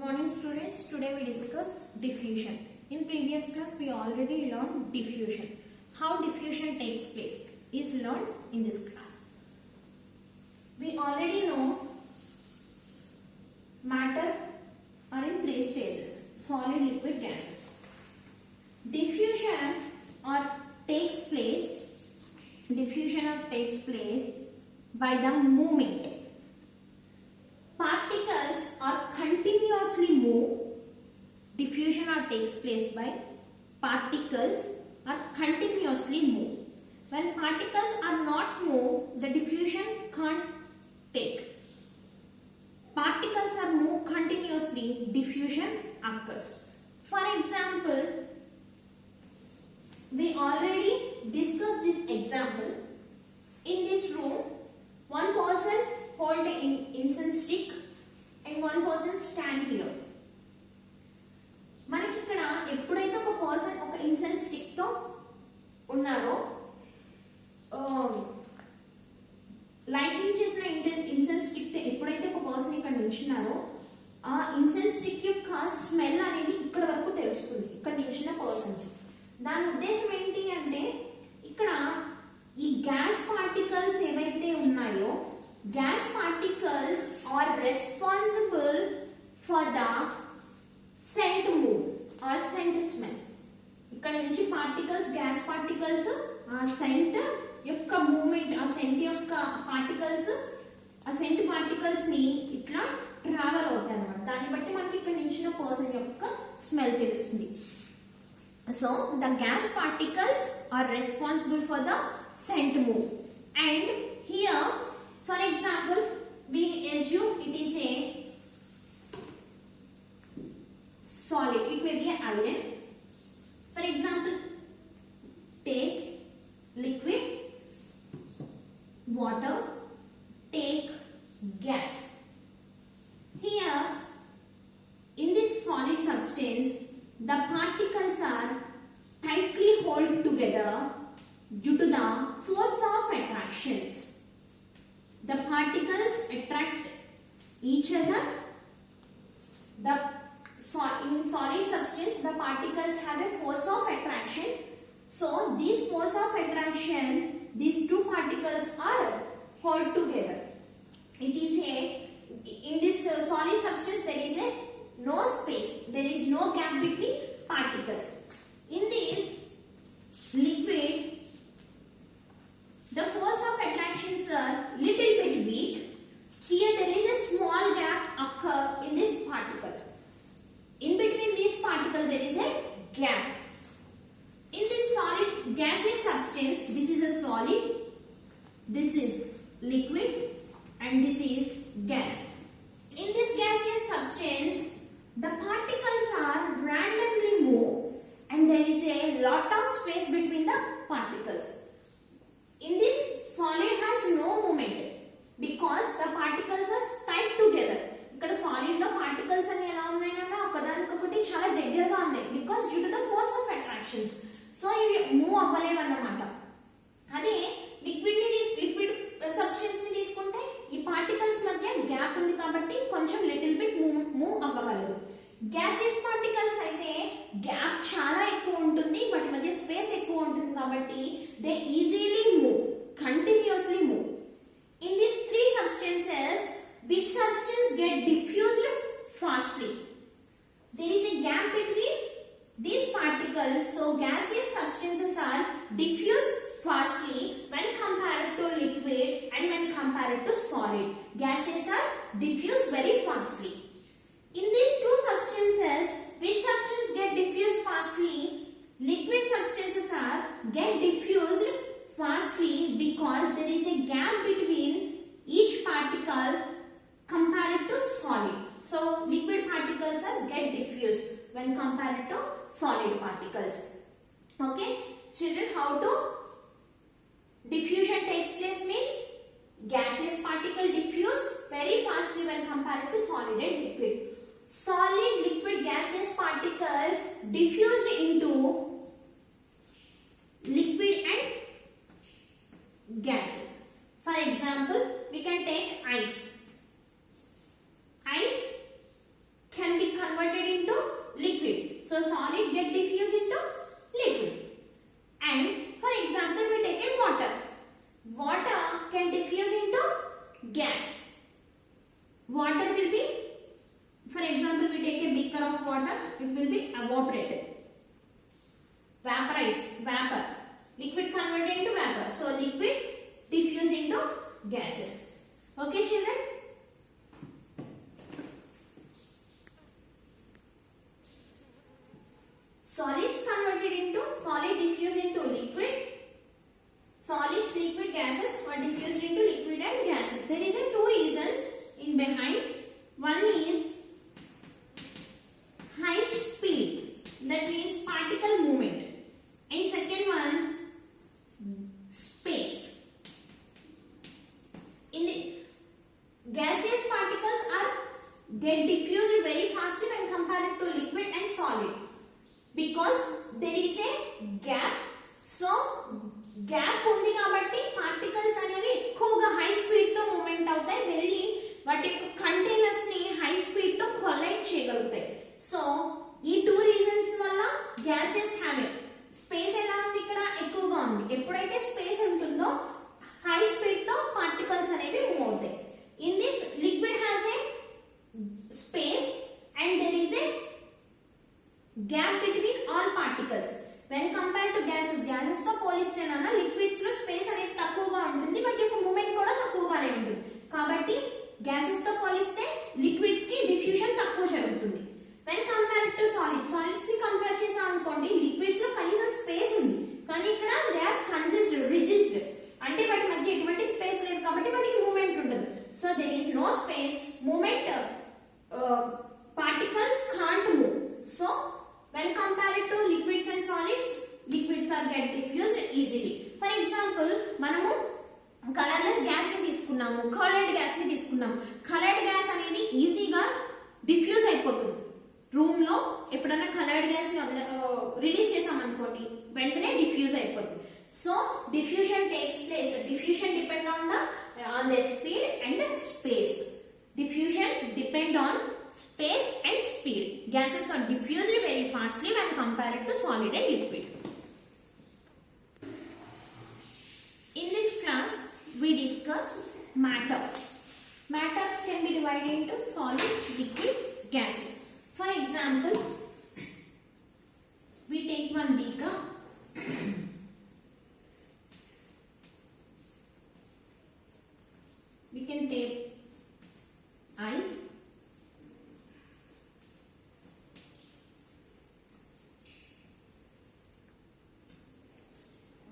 morning students. Today we discuss diffusion. In previous class we already learned diffusion. How diffusion takes place is learned in this class. We already know matter are in three stages: solid, liquid, gases. Diffusion takes place by the movement. Particles are continuously move. Diffusion takes place by particles are continuously move. When particles are not move, the diffusion can't take. Particles are move continuously, diffusion occurs. For example, we already discussed this example. In this room, one person hold an incense stick and one person stand here. మనకి ఇక్కడ ఎప్పుడైతే ఒక person ఒక incense stick తో ఉన్నారో lighting చేసిన incense stick తో ఎప్పుడైతే ఒక పర్సన్ ఇక్కడ నిల్చున్నారో ఆ ఇన్సెన్స్ స్టిక్ యొక్క స్మెల్ అనేది ఇక్కడ వరకు తెలుస్తుంది ఇక్కడ నిల్చున్న పర్సన్ కి. దాని ఉద్దేశం ఏంటి అంటే ఇక్కడ ఈ గ్యాస్ పార్టికల్స్ ఏవైతే ఉన్నాయో gas particles are responsible for the scent move or scent smell. ఇక్కడ నుంచి particles, gas particles ఆ scent యొక్క మూమెంట్, ఆ scent యొక్క particles, ఆ scent particles ని ఇట్లా ట్రావెల్ అవుతాయి అన్నమాట. దాన్ని బట్టి మనకి ఇక్కడ నించిన పర్సన్ యొక్క స్మెల్ తెలుస్తుంది. So the gas particles are responsible for the scent move. And here, for example, we assume it is a solid. It may be an iron. For example, take liquid, water, take gas. Here, in this solid substance, the particles are tightly held together due to the force of attractions. The particles attract each other. In solid substance, the particles have a force of attraction. So, this force of attraction, these two particles are held together. In this solid substance, there is no space. There is no gap between particles. In this liquid, the force of attractions are little bit weak. Here there is a small gap occur in this particle. In between these particles there is a gap. In this solid gaseous substance, this is a solid, this is liquid, and this is gas. In this gaseous substance, the particles are randomly moved and there is a lot of space between the particles. In this solid has no movement because the particles are tied together. ఇక్కడ solid లో particles అన్ని ఎలా ఉన్నాయన్నా ఒకదానికొకటి చాలా దగ్గరగా ఉన్నాయి because due to the force of attractions. So ఇవి move అవ్వలేవు అన్నమాట. అదే లిక్విడ్ సబ్స్టెన్స్ ని తీసుకుంటే ఈ పార్టికల్స్ మధ్య గ్యాప్ ఉంది కాబట్టి కొంచెం లిటిల్ బిట్ మూవ్ అవ్వగలదు. గ్యాసెస్ పార్టికల్స్ అయితే గ్యాప్ చాలా ఎక్కువ ఉంటుంది, వాటి మధ్య స్పేస్ ఎక్కువ ఉంటుంది కాబట్టి they easily move, continuously move. In these three substances, which substance get diffused fastly? There is a gap between these particles, so gaseous substances are diffused fastly when compared to liquid and when compared to solid. Gases are diffused very fastly. In these two substances, which substance get diffused fastly? Liquid substances are get diffused fastly because there is a gap between each particle compared to solid. So liquid particles are get diffused when compared to solid particles. Okay, children, how to diffusion takes place means gaseous particle diffuse very fastly when compared to solid and liquid. Solid, liquid, gaseous particles diffused into liquid and gases. For example, we can take ice. Ice can be So solid get diffused into liquid. And for example, we take in water. Water can diffuse into gas. Water will be, for example, we take a beaker of water, it will be evaporated, vaporized, vapor. Liquid converted into vapor. So liquid diffuse into gases. Okay, children? Solids converted into, solid diffuse into liquid. Solids, liquid, gases were diffused into liquid and gases. There is a two reasons in behind. One is high speed, that means particle movement, and second one space. In the gaseous particles are get diffused very fastly when compared to liquid and solid, because there is a gap. So gap ఉంది కాబట్టి particles అనేవి ఎక్కువగా high speed తో movement అవుతాయి, వెళ్ళి వాటి యొక్క containers ని హై స్పీడ్ తో కొలైడ్ చేయగలుగుతాయి. సో ఈ టూ రీజన్స్ వల్ల గ్యాసెస్ హ్యావ్ స్పేస్ ఎలా ఉంది, ఇక్కడ ఎక్కువగా ఉంది. ఎప్పుడైతే స్పేస్ ఉంటుందో హై స్పీడ్ తో పార్టికల్స్ అనేవి మూవ్ అవుతాయి. In this liquid has a space and there is a gap between all particles. When compare to gases, gases తో పోలిస్తేనన్నా లిక్విడ్స్ లో స్పేస్ అనేది తక్కువగా ఉంటుంది, బట్ యొక్క మూవ్మెంట్ కూడా తక్కువగానే ఉంటుంది. కాబట్టి గ్యాసెస్ తో పోలిస్తే లిక్విడ్స్ కి డిఫ్యూషన్ తక్కువ జరుగుతుంది. When compare to solids, solids ని కంపేర్ చేసాం అనుకోండి, లిక్విడ్స్ లో కనీసం స్పేస్ ఉంది, కానీ ఇక్కడ దే ఆర్ కంజెస్టెడ్, రిజిస్డ్, అంటే వాటి మధ్య ఎటువంటి స్పేస్ లేదు కాబట్టి వాటికి మూవ్మెంట్ ఉండదు. So there is no space, movement, particles can't move. So when compared to liquids and solids, liquids are get diffused easily. For example, మనము కలర్లెస్ గ్యాస్ ని తీసుకున్నాము, కలర్డ్ గ్యాస్ ని తీసుకున్నాము. కలర్డ్ గ్యాస్ అనేది ఈజీగా డిఫ్యూజ్ అయిపోతుంది. Room లో ఎప్పుడైనా కలర్డ్ గ్యాస్ ని రిలీజ్ చేసాం అనుకోండి, వెంటనే డిఫ్యూజ్ అయిపోతుంది. So diffusion takes place, diffusion depend on the speed and space. Diffusion depend on space and speed. Gases are diffused very fastly when compared to solid and liquid. In this class, we discuss matter. Matter can be divided into solids, liquid, gases. For example, we take one beaker. We can take ice,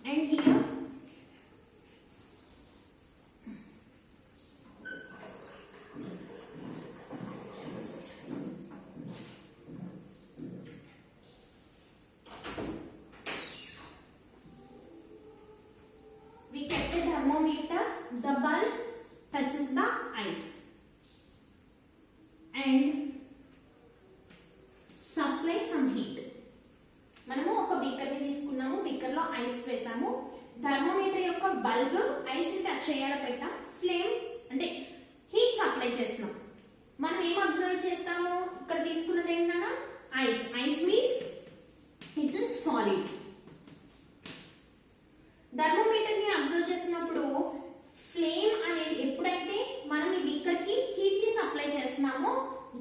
and here we kept a thermometer. The bulb touches the ice and supply some heat. మనము ఒక beaker ని తీసుకున్నాము, beaker లో ice వేసాము, thermometer యొక్క bulb ice ని touch చేయాలి, పెట్టాం, ఫ్లేమ్ అంటే హీట్ సప్లై చేస్తున్నాం. మనం ఏం అబ్జర్వ్ చేస్తాము, ఇక్కడ తీసుకున్నది ఏంటన్నా ice. Ice means it's a solid. Thermometer ని అబ్జర్వ్ చేసినప్పుడు ఫ్లేమ్ అనేది ఎప్పుడైతే మనం ఈ బీకర్ కి హీట్ ని సప్లై చేస్తున్నామో,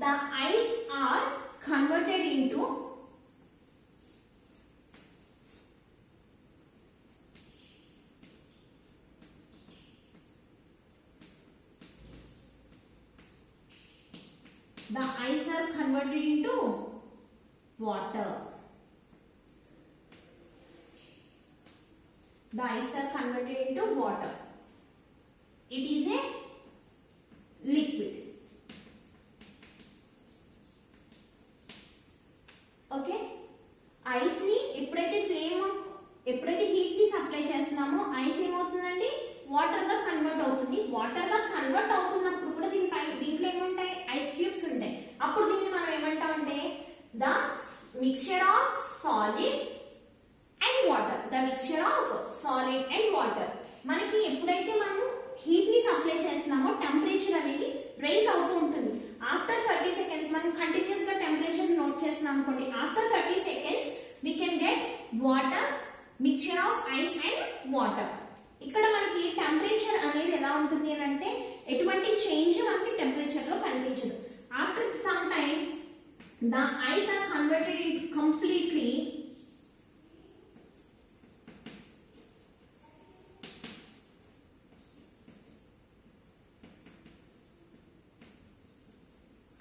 the ice are converted into water. The ice are converted into water. It is a liquid. Okay, ice ని ఎప్పుడైతే హీట్ ని సప్లై చేస్తున్నామో ఐస్ ఏమవుతుందండి, వాటర్ గా కన్వర్ట్ అవుతుంది. వాటర్ గా కన్వర్ట్ అవుతున్నప్పుడు కూడా దీంట్లో ఏముంటాయి, ఐస్ క్యూబ్స్ ఉంటాయి. అప్పుడు దీన్ని మనం ఏమంటామంటే the mixture of solid and water. The mixture of solid and water. మనకి ఎప్పుడైతే మనం హీట్ ని సప్లై చేస్తున్నామో టెంపరేచర్ అనేది రైజ్ అవుతూ ఉంటుంది. ఆఫ్టర్ 30 సెకండ్స్ మనం కంటిన్యూస్ గా టెంపరేచర్ నోట్ చేస్తున్నాం అనుకోండి, after 30 water, mixture of ice and water. ఇక్కడ మనకి టెంపరేచర్ అనేది ఎలా ఉంటుంది అని అంటే ఎటువంటి చేంజ్ మనకి టెంపరేచర్ లో కనిపించదు. After some time the ice are converted into completely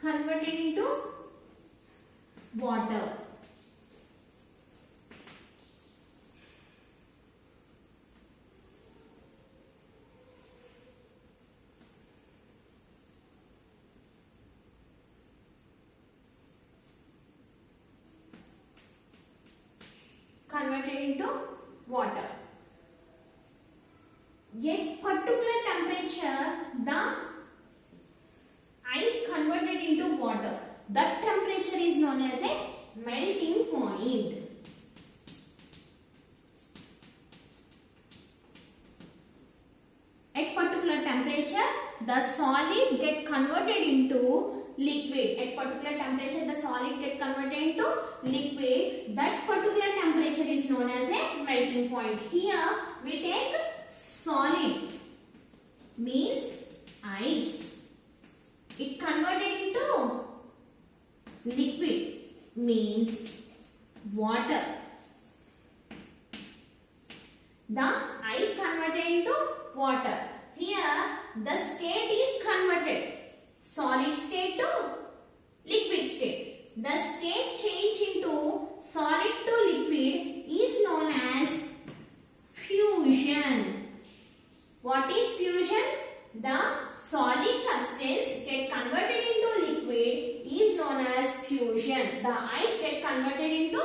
converted into water. Converted into water. At particular temperature, the ice converted into water. That temperature is known as a melting point. At particular temperature, the solid get converted into liquid. At particular temperature, the solid get converted into liquid. That particular temperature is known as a melting point. Here we take solid means ice. It converted into liquid means water. The ice converted into water. Here the state is converted. Solid state to liquid state. The state change into solid to liquid is known as fusion. What is fusion? The solid substance get converted into liquid is known as fusion. The ice get converted into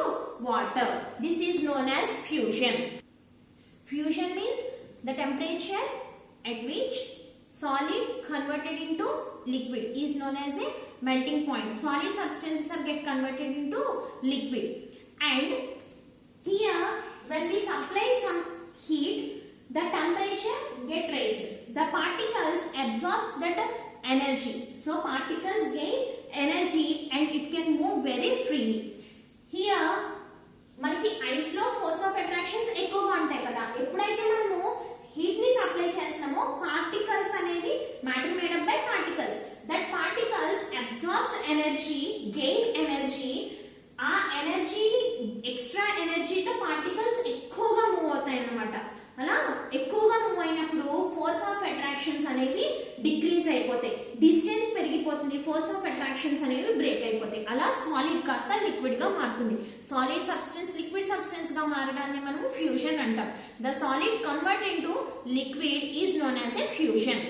water. This is known as fusion. Fusion means the temperature at which solid converted into liquid is known as a melting point. Solid substances are get converted into liquid, and here when we supply some heat, the temperature get raised. The particles absorbs that energy. So particles gain energy and it can move very freely. Here మనకి ice లో force of attractions ఎక్కువగా ఉంటాయి కదా. ఎప్పుడైతే మనము heat ని supply చేస్తున్నామో particles అనేవి matter made up by particles. That particles absorbs energy, gain energy. ఆ ఎనర్జీ ఎక్స్ట్రా ఎనర్జీతో పార్టికల్స్ ఎక్కువగా మూవ్ అవుతాయి అన్నమాట. అలా ఎక్కువగా మూవ్ అయినప్పుడు ఫోర్స్ ఆఫ్ అట్రాక్షన్స్ అనేవి డిక్రీజ్ అయిపోతాయి, డిస్టెన్స్ పెరిగిపోతుంది, ఫోర్స్ ఆఫ్ అట్రాక్షన్స్ అనేవి బ్రేక్ అయిపోతాయి. అలా సాలిడ్ కాస్త లిక్విడ్ గా మారుతుంది. సాలిడ్ సబ్స్టెన్స్ లిక్విడ్ సబ్స్టెన్స్ గా మారడాన్ని మనము ఫ్యూజన్ అంటాం. The solid convert into liquid is known as a fusion.